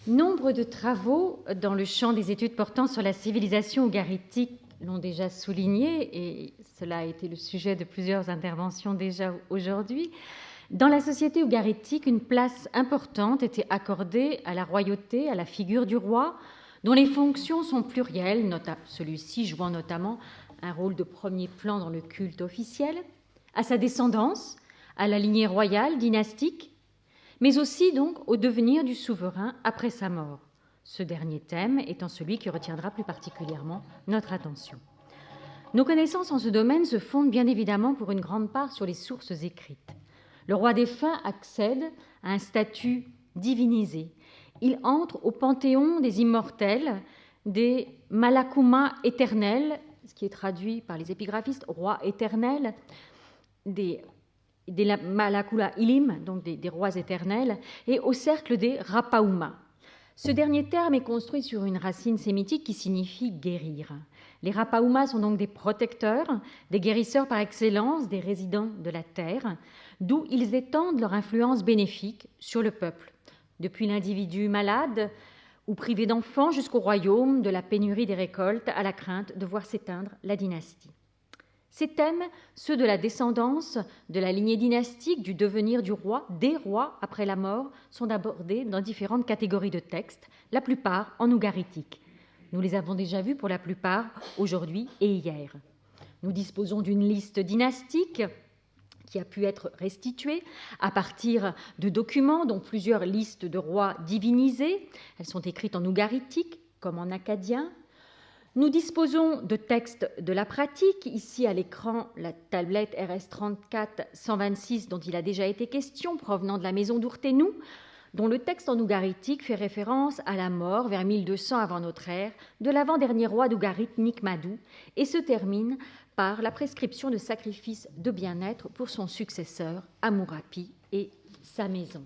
Nombre de travaux dans le champ des études portant sur la civilisation ougaritique l'ont déjà souligné, et cela a été le sujet de plusieurs interventions déjà aujourd'hui. Dans la société ougaritique, une place importante était accordée à la royauté, à la figure du roi, dont les fonctions sont plurielles, celui-ci jouant notamment un rôle de premier plan dans le culte officiel, à sa descendance, à la lignée royale, dynastique, mais aussi donc au devenir du souverain après sa mort. Ce dernier thème étant celui qui retiendra plus particulièrement notre attention. Nos connaissances en ce domaine se fondent bien évidemment pour une grande part sur les sources écrites. Le roi défunt accède à un statut divinisé. Il entre au panthéon des immortels, des Malakuma éternels, ce qui est traduit par les épigraphistes, roi éternel, des Malakula Ilim, donc des rois éternels, et au cercle des Rapauma. Ce dernier terme est construit sur une racine sémitique qui signifie guérir. Les Rapauma sont donc des protecteurs, des guérisseurs par excellence, des résidents de la terre, d'où ils étendent leur influence bénéfique sur le peuple, depuis l'individu malade ou privé d'enfants jusqu'au royaume de la pénurie des récoltes à la crainte de voir s'éteindre la dynastie. Ces thèmes, ceux de la descendance, de la lignée dynastique, du devenir du roi, des rois après la mort, sont abordés dans différentes catégories de textes, la plupart en ougaritique. Nous les avons déjà vus pour la plupart aujourd'hui et hier. Nous disposons d'une liste dynastique qui a pu être restituée à partir de documents, dont plusieurs listes de rois divinisés. Elles sont écrites en ougaritique comme en akkadien. Nous disposons de textes de la pratique, ici à l'écran la tablette RS34-126 dont il a déjà été question, provenant de la maison d'Urtenou, dont le texte en ougaritique fait référence à la mort vers 1200 avant notre ère de l'avant-dernier roi d'Ougarit, Nikmadou, et se termine par la prescription de sacrifices de bien-être pour son successeur, Amurapi, et sa maison.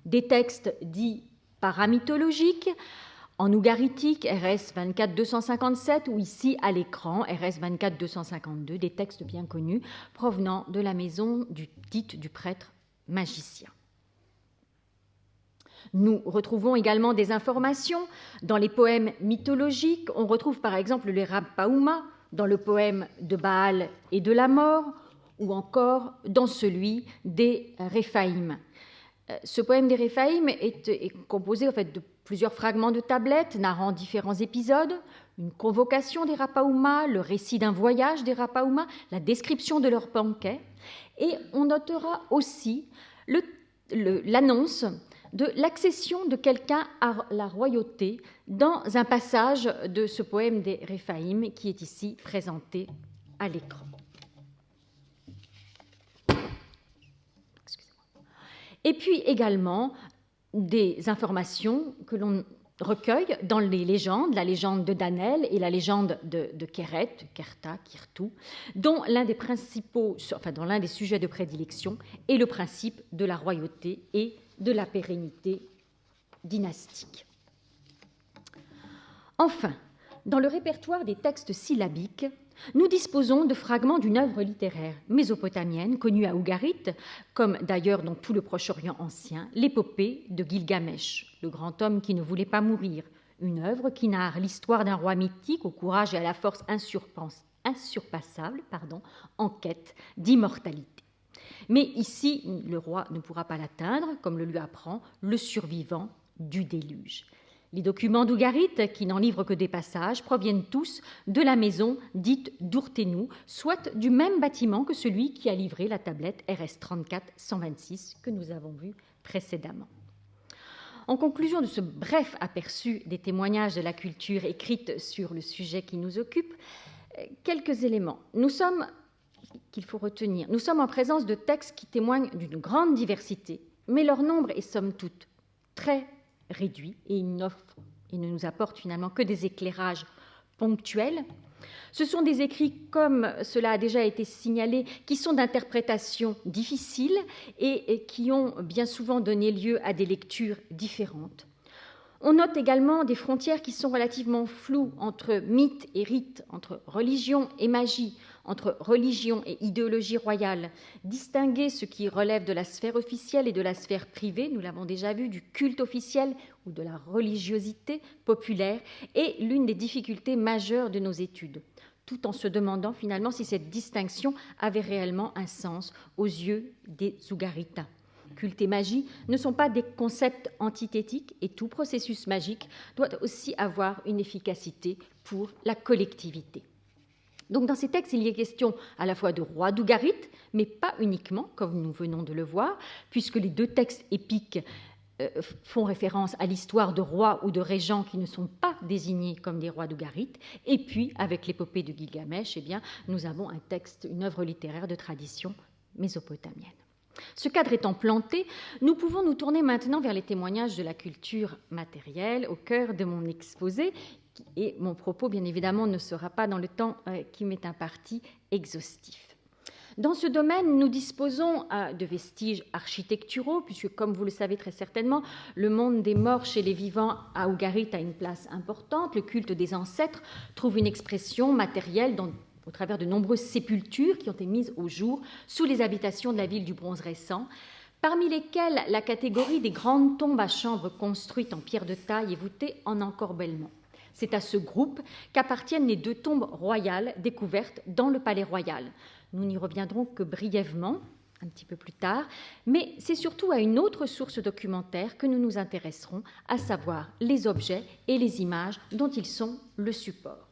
Des textes dits paramythologiques, en ougaritique, RS 24-257, ou ici à l'écran, RS 24-252, des textes bien connus provenant de la maison dite du prêtre magicien. Nous retrouvons également des informations dans les poèmes mythologiques. On retrouve par exemple les Rapauma dans le poème de Baal et de la mort, ou encore dans celui des Réphaïm. Ce poème des Réphaïm est composé en fait de plusieurs fragments de tablettes narrant différents épisodes, une convocation des Rapauma, le récit d'un voyage des Rapauma, la description de leur banquet, et on notera aussi l'annonce de l'accession de quelqu'un à la royauté dans un passage de ce poème des Réphaïm qui est ici présenté à l'écran. Et puis également des informations que l'on recueille dans les légendes, la légende de Danel et la légende de Keret, Kerta, Kirtou, dont l'un des sujets de prédilection est le principe de la royauté et de la pérennité dynastique. Enfin, dans le répertoire des textes syllabiques, nous disposons de fragments d'une œuvre littéraire mésopotamienne connue à Ougarit, comme d'ailleurs dans tout le Proche-Orient ancien, l'épopée de Gilgamesh, le grand homme qui ne voulait pas mourir, une œuvre qui narre l'histoire d'un roi mythique au courage et à la force insurpassable, en quête d'immortalité. Mais ici, le roi ne pourra pas l'atteindre, comme le lui apprend le survivant du déluge. Les documents d'Ougarit, qui n'en livrent que des passages, proviennent tous de la maison dite d'Urtenou, soit du même bâtiment que celui qui a livré la tablette RS34-126 que nous avons vue précédemment. En conclusion de ce bref aperçu des témoignages de la culture écrite sur le sujet qui nous occupe, quelques éléments. Qu'il faut retenir. Nous sommes en présence de textes qui témoignent d'une grande diversité, mais leur nombre est somme toute très réduit et il ne nous apporte finalement que des éclairages ponctuels. Ce sont des écrits, comme cela a déjà été signalé, qui sont d'interprétation difficile et qui ont bien souvent donné lieu à des lectures différentes. On note également des frontières qui sont relativement floues entre mythe et rite, entre religion et magie, entre religion et idéologie royale, distinguer ce qui relève de la sphère officielle et de la sphère privée, nous l'avons déjà vu, du culte officiel ou de la religiosité populaire, est l'une des difficultés majeures de nos études, tout en se demandant finalement si cette distinction avait réellement un sens aux yeux des Ougarita. Culte et magie ne sont pas des concepts antithétiques et tout processus magique doit aussi avoir une efficacité pour la collectivité. Donc dans ces textes, il y est question à la fois de rois d'Ougarit, mais pas uniquement, comme nous venons de le voir, puisque les deux textes épiques font référence à l'histoire de rois ou de régents qui ne sont pas désignés comme des rois d'Ougarit. Et puis, avec l'épopée de Gilgamesh, eh bien, nous avons un texte, une œuvre littéraire de tradition mésopotamienne. Ce cadre étant planté, nous pouvons nous tourner maintenant vers les témoignages de la culture matérielle au cœur de mon exposé. Et mon propos, bien évidemment, ne sera pas dans le temps qui m'est imparti exhaustif. Dans ce domaine, nous disposons de vestiges architecturaux, puisque, comme vous le savez très certainement, le monde des morts chez les vivants à Ougarit a une place importante. Le culte des ancêtres trouve une expression matérielle au travers de nombreuses sépultures qui ont été mises au jour sous les habitations de la ville du Bronze récent, parmi lesquelles la catégorie des grandes tombes à chambres construites en pierre de taille et voûtées en encorbellement. C'est à ce groupe qu'appartiennent les deux tombes royales découvertes dans le palais royal. Nous n'y reviendrons que brièvement, un petit peu plus tard, mais c'est surtout à une autre source documentaire que nous nous intéresserons, à savoir les objets et les images dont ils sont le support.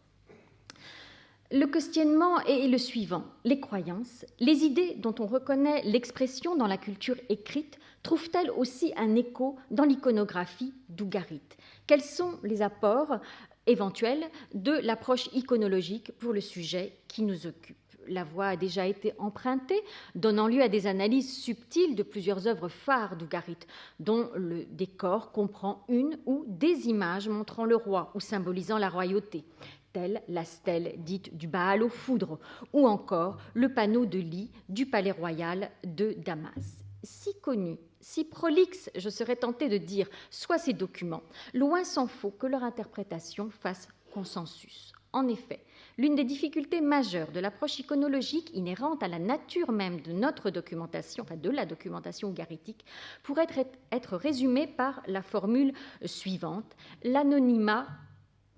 Le questionnement est le suivant. Les croyances, les idées dont on reconnaît l'expression dans la culture écrite trouvent-elles aussi un écho dans l'iconographie d'Ougarit? Quels sont les apports éventuels de l'approche iconologique pour le sujet qui nous occupe? La voie a déjà été empruntée, donnant lieu à des analyses subtiles de plusieurs œuvres phares d'Ougarit, dont le décor comprend une ou des images montrant le roi ou symbolisant la royauté, telle la stèle dite du Baal aux foudres, ou encore le panneau de lit du palais royal de Damas. Si connus, si prolixes, je serais tentée de dire, soient ces documents, loin s'en faut que leur interprétation fasse consensus. En effet, l'une des difficultés majeures de l'approche iconologique inhérente à la nature même de notre documentation, enfin de la documentation ougaritique, pourrait être résumée par la formule suivante, l'anonymat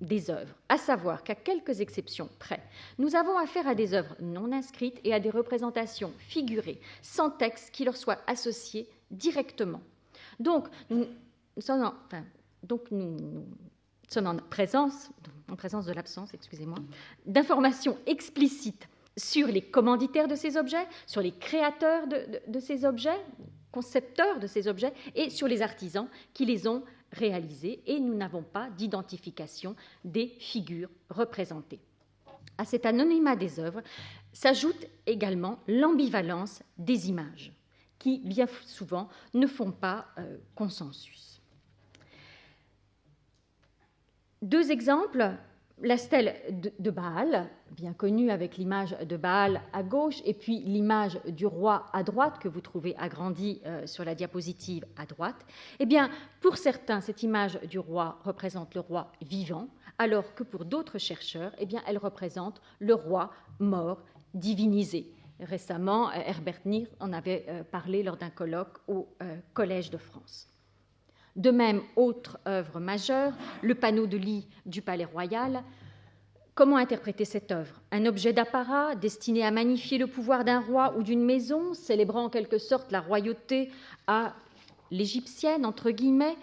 des œuvres, à savoir qu'à quelques exceptions près, nous avons affaire à des œuvres non inscrites et à des représentations figurées, sans texte qui leur soit associé directement. Donc, nous sommes en présence de l'absence, d'informations explicites sur les commanditaires de ces objets, sur les créateurs de ces objets, concepteurs de ces objets, et sur les artisans qui les ont réalisés, et nous n'avons pas d'identification des figures représentées. À cet anonymat des œuvres s'ajoute également l'ambivalence des images, qui bien souvent ne font pas consensus. Deux exemples, la stèle de Baal, bien connue avec l'image de Baal à gauche, et puis l'image du roi à droite, que vous trouvez agrandie sur la diapositive à droite. Eh bien, pour certains, cette image du roi représente le roi vivant, alors que pour d'autres chercheurs, eh bien, elle représente le roi mort, divinisé. Récemment, Herbert Nier en avait parlé lors d'un colloque au Collège de France. De même, autre œuvre majeure, le panneau de lit du Palais Royal. Comment interpréter cette œuvre? Un objet d'apparat destiné à magnifier le pouvoir d'un roi ou d'une maison, célébrant en quelque sorte la royauté à l'égyptienne, entre guillemets,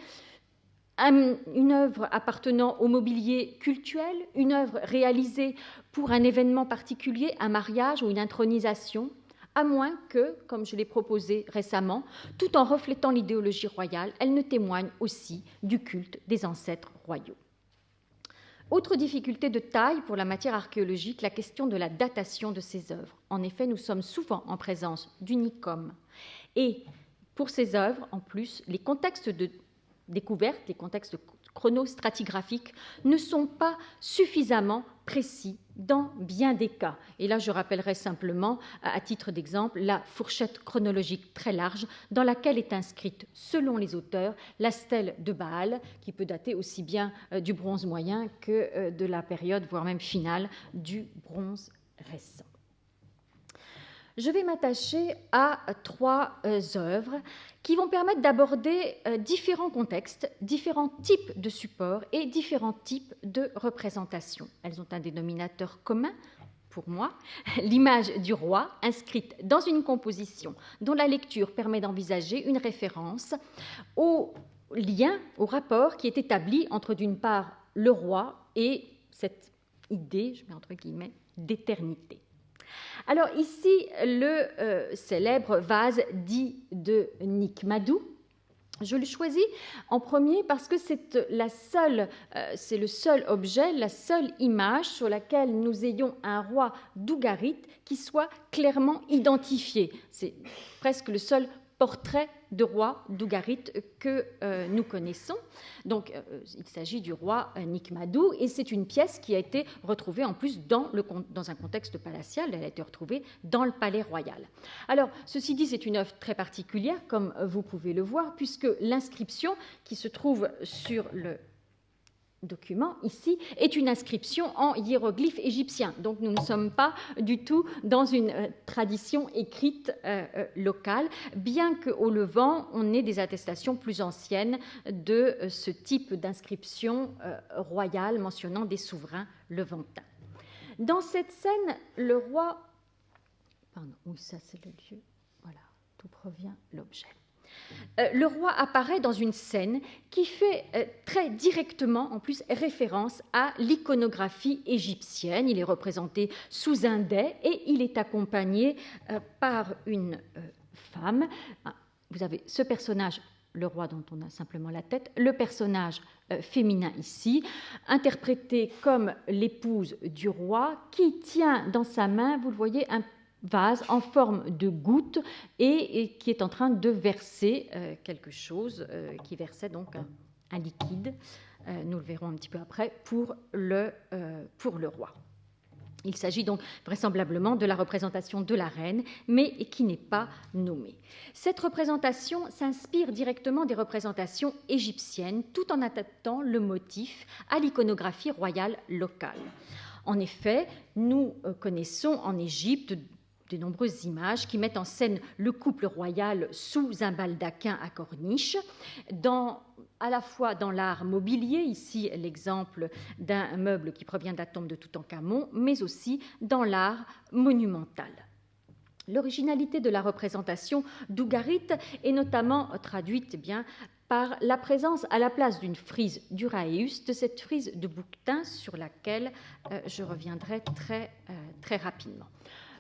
une œuvre appartenant au mobilier cultuel, une œuvre réalisée pour un événement particulier, un mariage ou une intronisation, à moins que, comme je l'ai proposé récemment, tout en reflétant l'idéologie royale, elle ne témoigne aussi du culte des ancêtres royaux. Autre difficulté de taille pour la matière archéologique, la question de la datation de ces œuvres. En effet, nous sommes souvent en présence d'unicum. Et pour ces œuvres, en plus, les contextes de découverte, les contextes chronostratigraphiques ne sont pas suffisamment précis dans bien des cas. Et là, je rappellerai simplement, à titre d'exemple, la fourchette chronologique très large dans laquelle est inscrite, selon les auteurs, la stèle de Baal, qui peut dater aussi bien du bronze moyen que de la période, voire même finale, du bronze récent. je vais m'attacher à 3 œuvres qui vont permettre d'aborder différents contextes, différents types de supports et différents types de représentations. Elles ont un dénominateur commun pour moi, l'image du roi inscrite dans une composition dont la lecture permet d'envisager une référence au lien, au rapport qui est établi entre d'une part le roi et cette idée, je mets entre guillemets, d'éternité. Alors ici, le célèbre vase dit de Nicmadou. Je le choisis en premier parce que c'est le seul objet, la seule image sur laquelle nous ayons un roi d'Ougarit qui soit clairement identifié. C'est presque le seul portrait de roi d'Ougarit que nous connaissons. Donc, il s'agit du roi Nicmadou et c'est une pièce qui a été retrouvée en plus dans un contexte palatial. Elle a été retrouvée dans le palais royal. Alors, ceci dit, c'est une œuvre très particulière, comme vous pouvez le voir, puisque l'inscription qui se trouve sur le document ici est une inscription en hiéroglyphe égyptien. Donc nous ne sommes pas du tout dans une tradition écrite locale, bien qu'au Levant, on ait des attestations plus anciennes de ce type d'inscription royale mentionnant des souverains levantins. Dans cette scène, le roi... Pardon, oui, ça c'est le lieu. Voilà, d'où provient l'objet. Le roi apparaît dans une scène qui fait très directement, en plus, référence à l'iconographie égyptienne. Il est représenté sous un dais et il est accompagné par une femme. Vous avez ce personnage, le roi dont on a simplement la tête, le personnage féminin ici, interprété comme l'épouse du roi, qui tient dans sa main, vous le voyez, un vase en forme de goutte et qui est en train de verser quelque chose, qui versait donc un liquide, nous le verrons un petit peu après, pour le roi. Il s'agit donc vraisemblablement de la représentation de la reine, mais qui n'est pas nommée. Cette représentation s'inspire directement des représentations égyptiennes, tout en adaptant le motif à l'iconographie royale locale. En effet, nous connaissons en Égypte de nombreuses images qui mettent en scène le couple royal sous un baldaquin à corniche, à la fois dans l'art mobilier, ici l'exemple d'un meuble qui provient de la tombe de Toutankhamon, mais aussi dans l'art monumental. L'originalité de la représentation d'Ougarit est notamment traduite par la présence à la place d'une frise d'Uraeus, de cette frise de bouquetin sur laquelle je reviendrai très rapidement.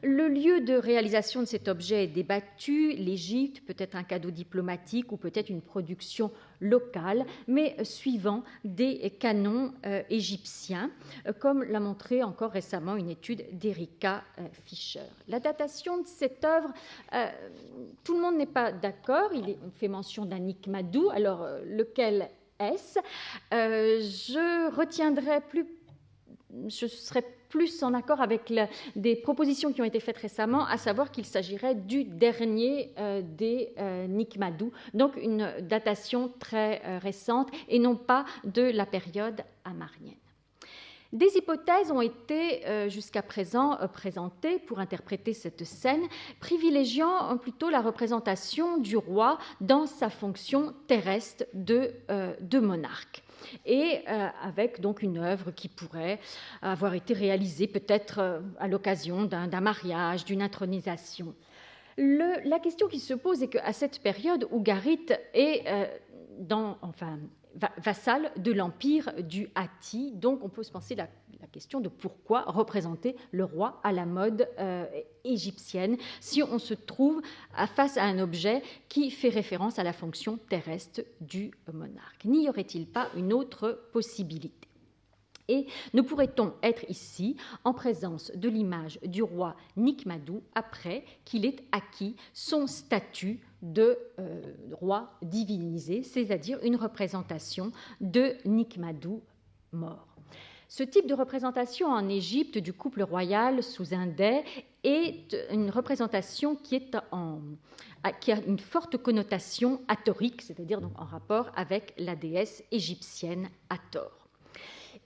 Le lieu de réalisation de cet objet est débattu. L'Égypte, peut-être un cadeau diplomatique ou peut-être une production locale, mais suivant des canons égyptiens, comme l'a montré encore récemment une étude d'Erika Fischer. La datation de cette œuvre, tout le monde n'est pas d'accord. On fait mention d'un Nicmadou. Alors, lequel est-ce ? Je serais plus en accord avec des propositions qui ont été faites récemment, à savoir qu'il s'agirait du dernier des Nicmadou, donc une datation très récente et non pas de la période amarienne. Des hypothèses ont été jusqu'à présent présentées pour interpréter cette scène, privilégiant plutôt la représentation du roi dans sa fonction terrestre de monarque. Et avec donc une œuvre qui pourrait avoir été réalisée peut-être à l'occasion d'un mariage, d'une intronisation. La question qui se pose est qu'à cette période, Ougarit est vassal de l'empire du Hatti, donc on peut se penser la question de pourquoi représenter le roi à la mode égyptienne si on se trouve face à un objet qui fait référence à la fonction terrestre du monarque. N'y aurait-il pas une autre possibilité ? Et ne pourrait-on être ici en présence de l'image du roi Nicmadou après qu'il ait acquis son statut de roi divinisé, c'est-à-dire une représentation de Nicmadou mort. Ce type de représentation en Égypte du couple royal sous un dais est une représentation qui a une forte connotation hathorique, c'est-à-dire donc en rapport avec la déesse égyptienne Hathor.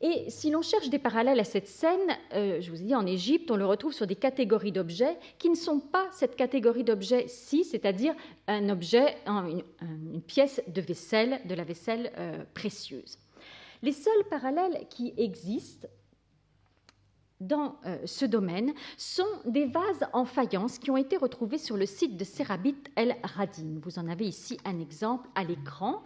Et si l'on cherche des parallèles à cette scène, je vous ai dit, en Égypte, on le retrouve sur des catégories d'objets qui ne sont pas cette catégorie d'objets-ci, c'est-à-dire un objet, une pièce de vaisselle, de la vaisselle précieuse. Les seuls parallèles qui existent dans ce domaine sont des vases en faïence qui ont été retrouvés sur le site de Serabit El Radim. Vous en avez ici un exemple à l'écran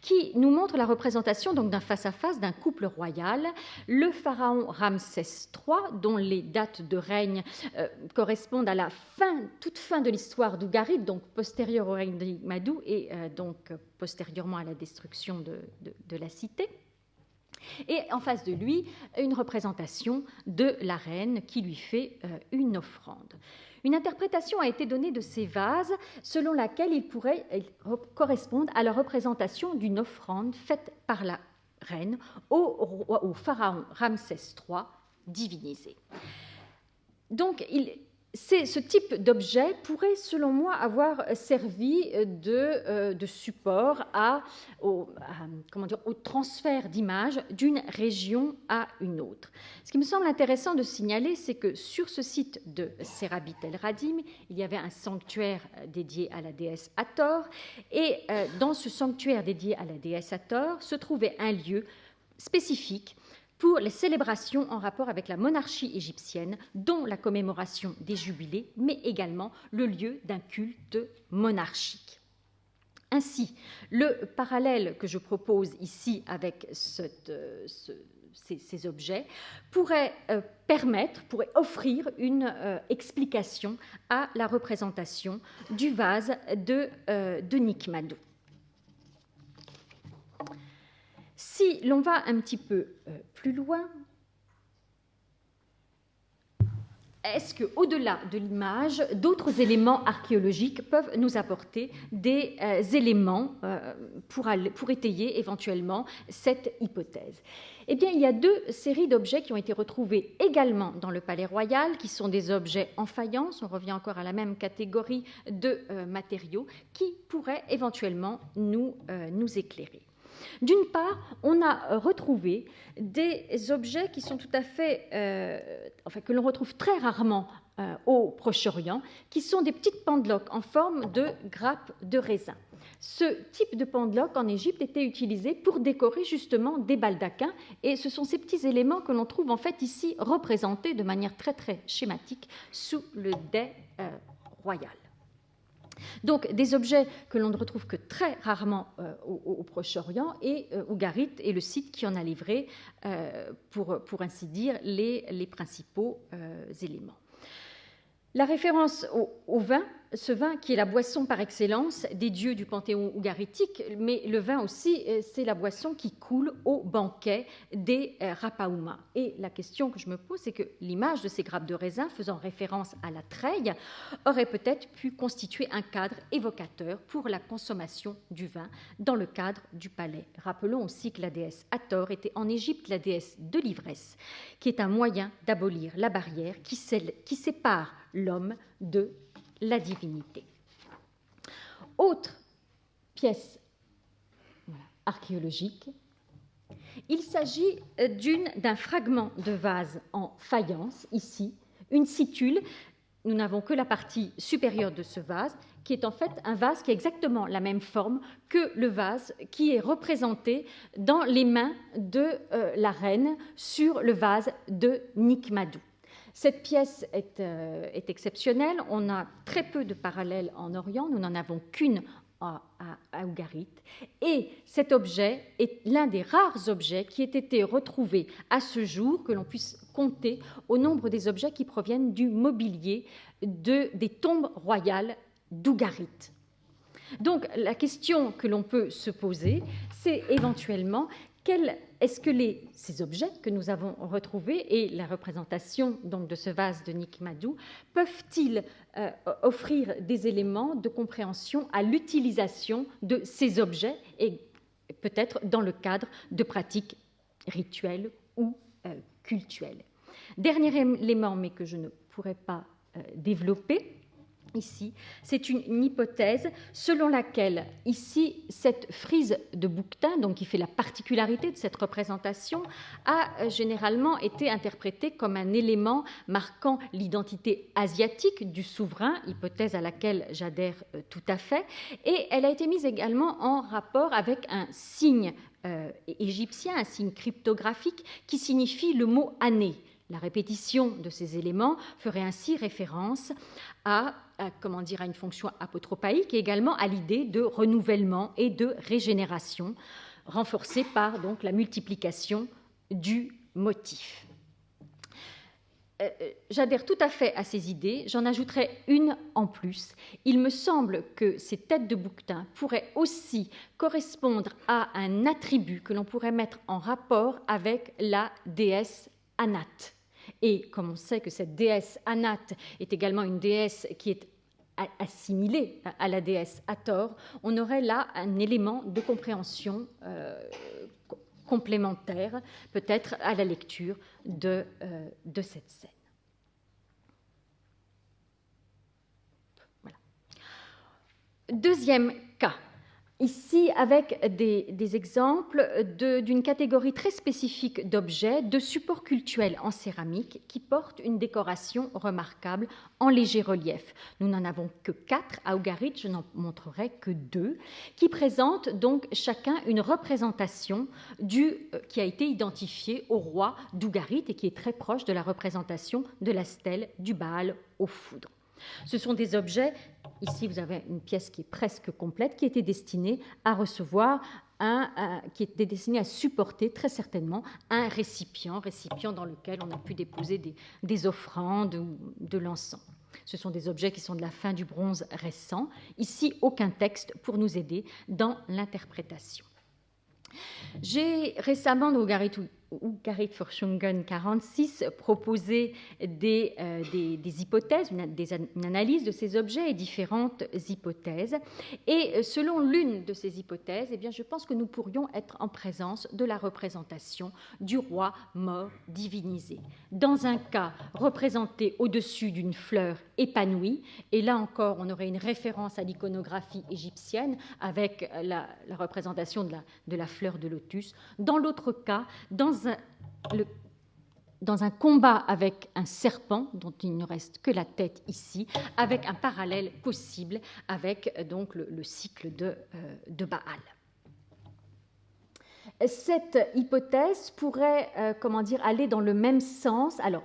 qui nous montre la représentation donc d'un face-à-face d'un couple royal, le pharaon Ramsès III, dont les dates de règne correspondent à la toute fin de l'histoire d'Ougarit, donc postérieure au règne d'Igmadou et donc postérieurement à la destruction de la cité. Et en face de lui, une représentation de la reine qui lui fait une offrande. Une interprétation a été donnée de ces vases selon laquelle ils pourraient correspondre à la représentation d'une offrande faite par la reine au pharaon Ramsès III divinisé. Donc, ce type d'objet pourrait, selon moi, avoir servi de support au transfert d'images d'une région à une autre. Ce qui me semble intéressant de signaler, c'est que sur ce site de Serabit El Radim, il y avait un sanctuaire dédié à la déesse Hathor, et dans ce sanctuaire dédié à la déesse Hathor se trouvait un lieu spécifique pour les célébrations en rapport avec la monarchie égyptienne, dont la commémoration des jubilés, mais également le lieu d'un culte monarchique. Ainsi, le parallèle que je propose ici avec ces objets pourrait pourrait offrir une explication à la représentation du vase de Nikmadou. Si l'on va un petit peu plus loin, est-ce qu'au-delà de l'image, d'autres éléments archéologiques peuvent nous apporter des éléments pour étayer éventuellement cette hypothèse? Eh bien, il y a deux séries d'objets qui ont été retrouvés également dans le Palais Royal, qui sont des objets en faïence, on revient encore à la même catégorie de matériaux, qui pourraient éventuellement nous éclairer. D'une part, on a retrouvé des objets qui sont tout à fait, que l'on retrouve très rarement au Proche-Orient, qui sont des petites pendeloques en forme de grappes de raisin. Ce type de pendeloque en Égypte était utilisé pour décorer justement des baldaquins, et ce sont ces petits éléments que l'on trouve en fait ici représentés de manière très très schématique sous le dais royal. Donc, des objets que l'on ne retrouve que très rarement au Proche-Orient, et Ougarit est le site qui en a livré, pour ainsi dire, les principaux éléments. La référence au vin, ce vin qui est la boisson par excellence des dieux du panthéon ougaritique, mais le vin aussi, c'est la boisson qui coule au banquet des Rapaouma. Et la question que je me pose, c'est que l'image de ces grappes de raisin faisant référence à la treille aurait peut-être pu constituer un cadre évocateur pour la consommation du vin dans le cadre du palais. Rappelons aussi que la déesse Hathor était en Égypte la déesse de l'ivresse, qui est un moyen d'abolir la barrière qui sépare l'homme de la divinité. Autre pièce archéologique, il s'agit d'un fragment de vase en faïence, ici, une situle. Nous n'avons que la partie supérieure de ce vase, qui est en fait un vase qui a exactement la même forme que le vase qui est représenté dans les mains de la reine sur le vase de Nikmadou. Cette pièce est exceptionnelle. On a très peu de parallèles en Orient. Nous n'en avons qu'une à Ougarit. Et cet objet est l'un des rares objets qui ait été retrouvé à ce jour, que l'on puisse compter au nombre des objets qui proviennent du mobilier des tombes royales d'Ougarit. Donc, la question que l'on peut se poser, c'est éventuellement est-ce que ces objets que nous avons retrouvés et la représentation donc de ce vase de Nikmadou peuvent-ils offrir des éléments de compréhension à l'utilisation de ces objets et peut-être dans le cadre de pratiques rituelles ou cultuelles? Dernier élément, mais que je ne pourrais pas développer, ici, c'est une hypothèse selon laquelle, ici, cette frise de bouquetin, donc qui fait la particularité de cette représentation, a généralement été interprétée comme un élément marquant l'identité asiatique du souverain, hypothèse à laquelle j'adhère tout à fait, et elle a été mise également en rapport avec un signe égyptien, un signe cryptographique qui signifie le mot année. La répétition de ces éléments ferait ainsi référence à une fonction apotropaïque et également à l'idée de renouvellement et de régénération, renforcée par donc la multiplication du motif. J'adhère tout à fait à ces idées, j'en ajouterai une en plus. Il me semble que ces têtes de bouquetin pourraient aussi correspondre à un attribut que l'on pourrait mettre en rapport avec la déesse Anat. Et comme on sait que cette déesse Anat est également une déesse qui est assimilée à la déesse Hathor, on aurait là un élément de compréhension complémentaire, peut-être à la lecture de cette scène. Voilà. Deuxième cas. Ici, avec des exemples d'une catégorie très spécifique d'objets, de supports cultuels en céramique qui portent une décoration remarquable en léger relief. Nous n'en avons que 4 à Ougarit, je n'en montrerai que 2, qui présentent donc chacun une représentation qui a été identifiée au roi d'Ougarit et qui est très proche de la représentation de la stèle du Baal aux foudres. Ce sont des objets, ici vous avez une pièce qui est presque complète, qui était destinée à recevoir, qui était destinée à supporter très certainement un récipient dans lequel on a pu déposer des offrandes ou de l'encens. Ce sont des objets qui sont de la fin du bronze récent. Ici, aucun texte pour nous aider dans l'interprétation. J'ai récemment, dans Ougarit Forschungen 46, proposé des hypothèses, une analyse de ces objets et différentes hypothèses. Et selon l'une de ces hypothèses, eh bien, je pense que nous pourrions être en présence de la représentation du roi mort divinisé. Dans un cas, représenté au-dessus d'une fleur épanouie, et là encore, on aurait une référence à l'iconographie égyptienne avec la représentation de la fleur de lotus. Dans l'autre cas, dans un combat avec un serpent, dont il ne reste que la tête ici, avec un parallèle possible avec donc le cycle de Baal. Cette hypothèse pourrait aller dans le même sens. Alors,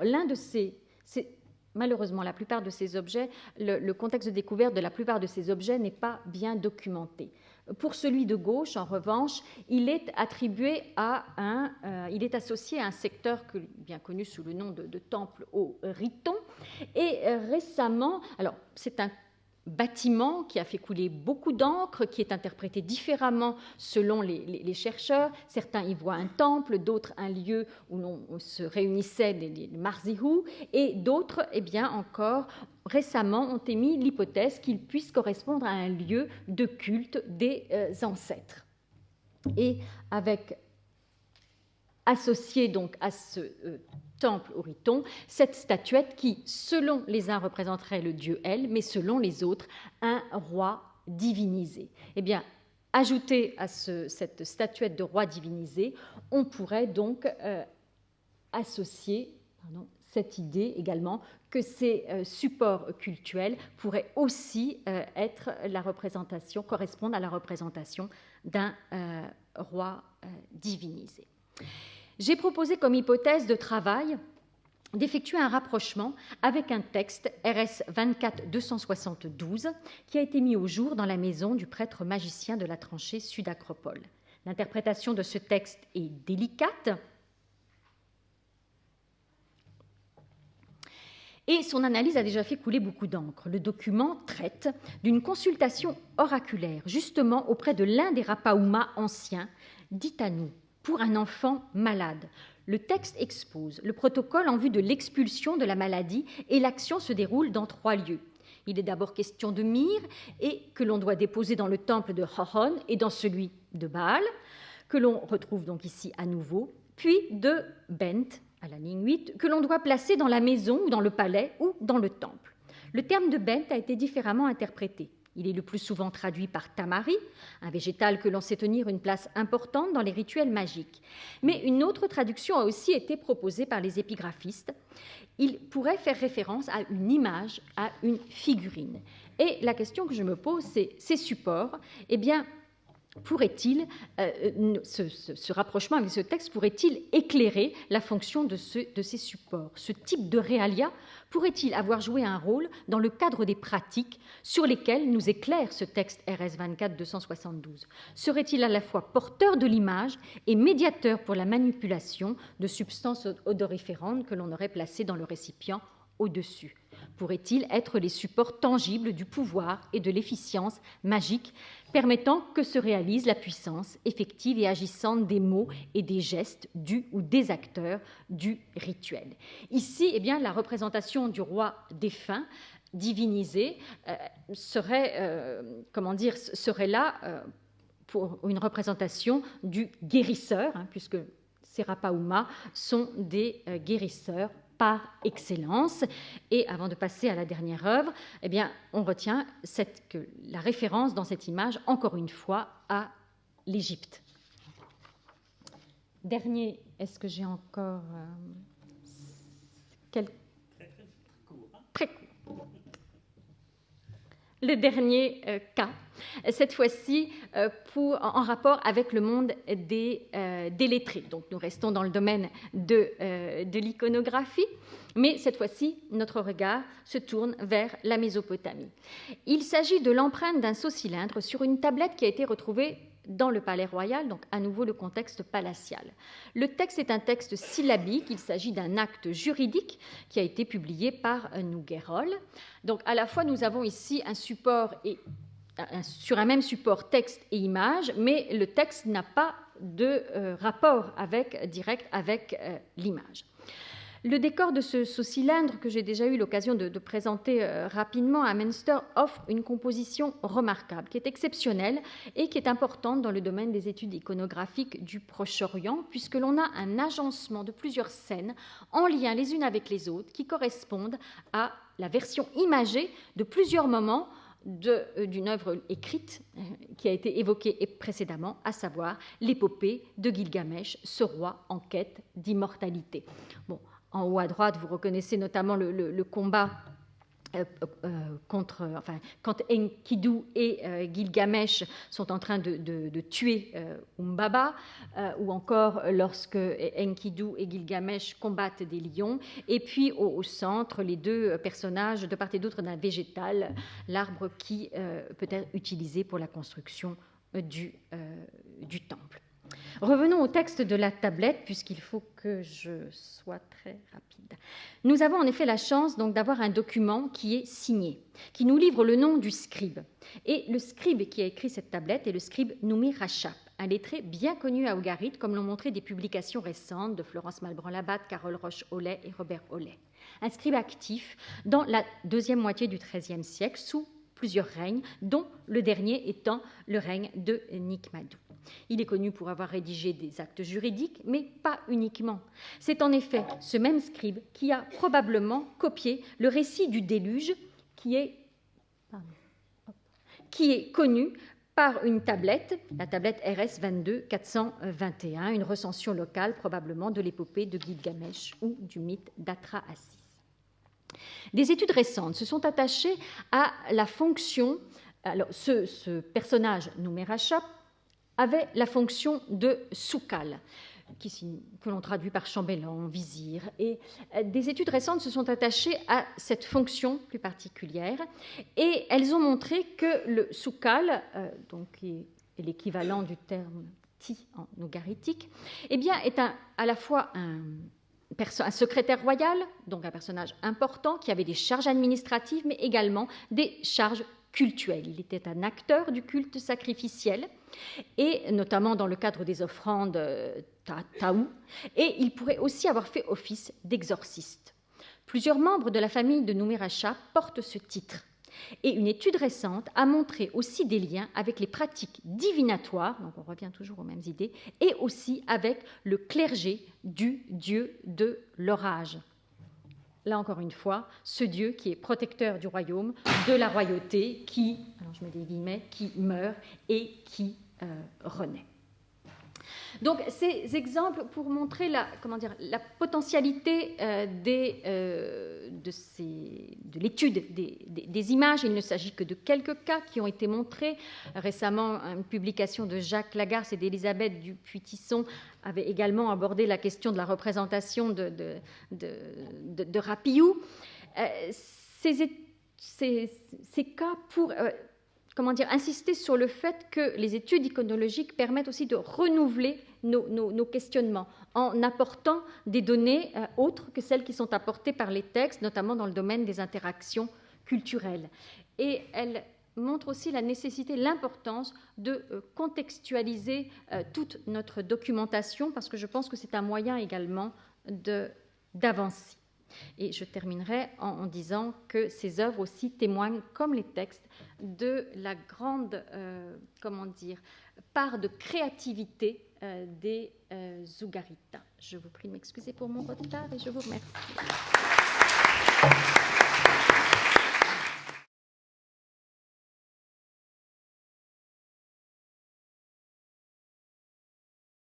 malheureusement, la plupart de ces objets, le contexte de découverte de la plupart de ces objets n'est pas bien documenté. Pour celui de gauche, en revanche, il est associé à un secteur bien connu sous le nom de temple au Riton. Et récemment, alors c'est un bâtiment qui a fait couler beaucoup d'encre, qui est interprété différemment selon les chercheurs. Certains y voient un temple, d'autres un lieu où l'on se réunissait, les marzihou, et d'autres, eh bien encore, récemment ont émis l'hypothèse qu'il puisse correspondre à un lieu de culte des ancêtres. Et associé donc à ce temple au Riton, cette statuette qui, selon les uns, représenterait le dieu El, mais selon les autres, un roi divinisé. Eh bien, ajouté à cette statuette de roi divinisé, on pourrait donc associer cette idée également que ces supports cultuels pourraient aussi correspondre à la représentation d'un roi divinisé. J'ai proposé comme hypothèse de travail d'effectuer un rapprochement avec un texte RS 24-272 qui a été mis au jour dans la maison du prêtre magicien de la tranchée Sud-Acropole. L'interprétation de ce texte est délicate et son analyse a déjà fait couler beaucoup d'encre. Le document traite d'une consultation oraculaire, justement auprès de l'un des Rapaouma anciens, dites à nous, pour un enfant malade. Le texte expose le protocole en vue de l'expulsion de la maladie et l'action se déroule dans 3 lieux. Il est d'abord question de myrrhe et que l'on doit déposer dans le temple de Hohon et dans celui de Baal, que l'on retrouve donc ici à nouveau, puis de Bent, à la ligne 8, que l'on doit placer dans la maison ou dans le palais ou dans le temple. Le terme de bent a été différemment interprété. Il est le plus souvent traduit par tamari, un végétal que l'on sait tenir une place importante dans les rituels magiques. Mais une autre traduction a aussi été proposée par les épigraphistes. Il pourrait faire référence à une image, à une figurine. Et la question que je me pose, c'est ces supports, eh bien, pourrait-il, ce rapprochement avec ce texte, pourrait-il éclairer la fonction de ces supports? Ce type de réalia pourrait-il avoir joué un rôle dans le cadre des pratiques sur lesquelles nous éclaire ce texte RS 24-272? Serait-il à la fois porteur de l'image et médiateur pour la manipulation de substances odoriférantes que l'on aurait placées dans le récipient au-dessus? Pourrait-il être les supports tangibles du pouvoir et de l'efficience magique permettant que se réalise la puissance effective et agissante des mots et des gestes du ou des acteurs du rituel? Ici, eh bien, la représentation du roi défunt divinisé serait là pour une représentation du guérisseur, puisque ces Rapaouma sont des guérisseurs par excellence. Et avant de passer à la dernière œuvre, eh bien, on retient la référence dans cette image, encore une fois, à l'Égypte. Dernier, est-ce que j'ai encore très court. Le dernier cas, cette fois-ci en rapport avec le monde des lettrés. Donc nous restons dans le domaine de l'iconographie, mais cette fois-ci, notre regard se tourne vers la Mésopotamie. Il s'agit de l'empreinte d'un saut-cylindre sur une tablette qui a été retrouvée dans le palais royal, donc à nouveau le contexte palatial. Le texte est un texte syllabique, il s'agit d'un acte juridique qui a été publié par Nouguerol. Donc à la fois nous avons ici un support sur un même support texte et image, mais le texte n'a pas de rapport direct avec l'image. Le décor de ce cylindre, que j'ai déjà eu l'occasion de présenter rapidement à Münster, offre une composition remarquable, qui est exceptionnelle et qui est importante dans le domaine des études iconographiques du Proche-Orient, puisque l'on a un agencement de plusieurs scènes en lien les unes avec les autres, qui correspondent à la version imagée de plusieurs moments d'une œuvre écrite qui a été évoquée précédemment, à savoir l'épopée de Gilgamesh, ce roi en quête d'immortalité. Bon, en haut à droite, vous reconnaissez notamment le combat quand Enkidu et Gilgamesh sont en train de tuer Umbaba, ou encore lorsque Enkidu et Gilgamesh combattent des lions, et puis au centre, les deux personnages de part et d'autre d'un végétal, l'arbre qui peut être utilisé pour la construction du temple. Revenons au texte de la tablette, puisqu'il faut que je sois très rapide. Nous avons en effet la chance donc d'avoir un document qui est signé, qui nous livre le nom du scribe. Et le scribe qui a écrit cette tablette est le scribe Noumi Rachab, un lettré bien connu à Ougarit, comme l'ont montré des publications récentes de Florence Malbranc-Labatte, Carole Roche-Hollet et Robert Hollet. Un scribe actif dans la deuxième moitié du XIIIe siècle, sous plusieurs règnes, dont le dernier étant le règne de Nikmadou. Il est connu pour avoir rédigé des actes juridiques, mais pas uniquement. C'est en effet ce même scribe qui a probablement copié le récit du déluge qui est connu par une tablette, la tablette RS 22-421, une recension locale probablement de l'épopée de Gilgamesh ou du mythe d'Atra-Assis. Des études récentes se sont attachées à la fonction. Alors, ce personnage Noumi Rachab avait la fonction de soukal, que l'on traduit par chambellan, vizir. Et des études récentes se sont attachées à cette fonction plus particulière, et elles ont montré que le soukal, qui est l'équivalent du terme ti en ougaritique, eh bien, est à la fois un secrétaire royal, donc un personnage important qui avait des charges administratives, mais également des charges cultuelles. Il était un acteur du culte sacrificiel, et notamment dans le cadre des offrandes taou, et il pourrait aussi avoir fait office d'exorciste. Plusieurs membres de la famille de Noumi Rachab portent ce titre, et une étude récente a montré aussi des liens avec les pratiques divinatoires, donc on revient toujours aux mêmes idées, et aussi avec le clergé du dieu de l'orage, là encore une fois, ce Dieu qui est protecteur du royaume, de la royauté, qui, alors je mets des guillemets, qui meurt et qui renaît. Donc ces exemples pour montrer la potentialité de l'étude des images. Il ne s'agit que de quelques cas qui ont été montrés. Récemment, une publication de Jacques Lagarce et d'Elisabeth Dupuy-Tisson avait également abordé la question de la représentation de Rapillou. Ces cas pour insister sur le fait que les études iconologiques permettent aussi de renouveler nos questionnements en apportant des données autres que celles qui sont apportées par les textes, notamment dans le domaine des interactions culturelles. Et elles montrent aussi la nécessité, l'importance de contextualiser toute notre documentation, parce que je pense que c'est un moyen également d'avancer. Et je terminerai en disant que ces œuvres aussi témoignent, comme les textes, de la grande part de créativité des Zougaritas. Je vous prie de m'excuser pour mon retard et je vous remercie.